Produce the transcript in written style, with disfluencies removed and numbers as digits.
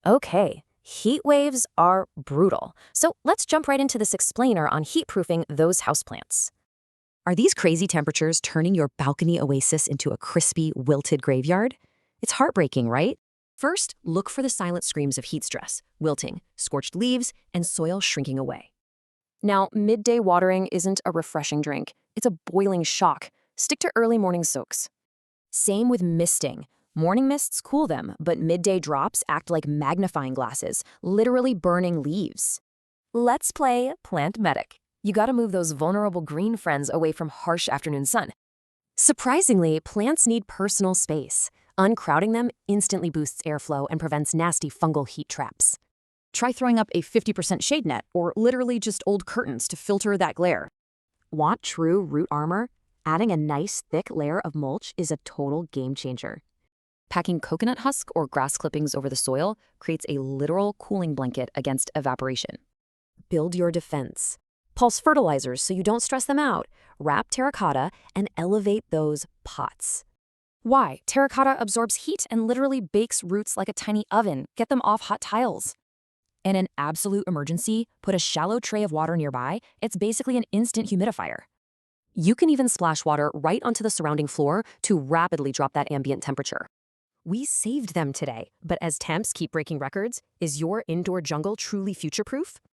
Okay, heat waves are brutal. So let's jump right into this explainer on heat-proofing those houseplants. Are these crazy temperatures turning your balcony oasis into a crispy, wilted graveyard? It's heartbreaking, right? First, look for the silent screams of heat stress, wilting, scorched leaves, and soil shrinking away. Now, midday watering isn't a refreshing drink. It's a boiling shock. Stick to early morning soaks. Same with misting. Morning mists cool them, but midday drops act like magnifying glasses, literally burning leaves. Let's play Plant Medic. You gotta move those vulnerable green friends away from harsh afternoon sun. Surprisingly, plants need personal space. Uncrowding them instantly boosts airflow and prevents nasty fungal heat traps. Try throwing up a 50% shade net or literally just old curtains to filter that glare. Want true root armor? Adding a nice thick layer of mulch is a total game changer. Packing coconut husk or grass clippings over the soil creates a literal cooling blanket against evaporation. Build your defense. Pulse fertilizers so you don't stress them out. Wrap terracotta and elevate those pots. Why? Terracotta absorbs heat and literally bakes roots like a tiny oven. Get them off hot tiles. In an absolute emergency, put a shallow tray of water nearby. It's basically an instant humidifier. You can even splash water right onto the surrounding floor to rapidly drop that ambient temperature. We saved them today, but as temps keep breaking records, is your indoor jungle truly future-proof?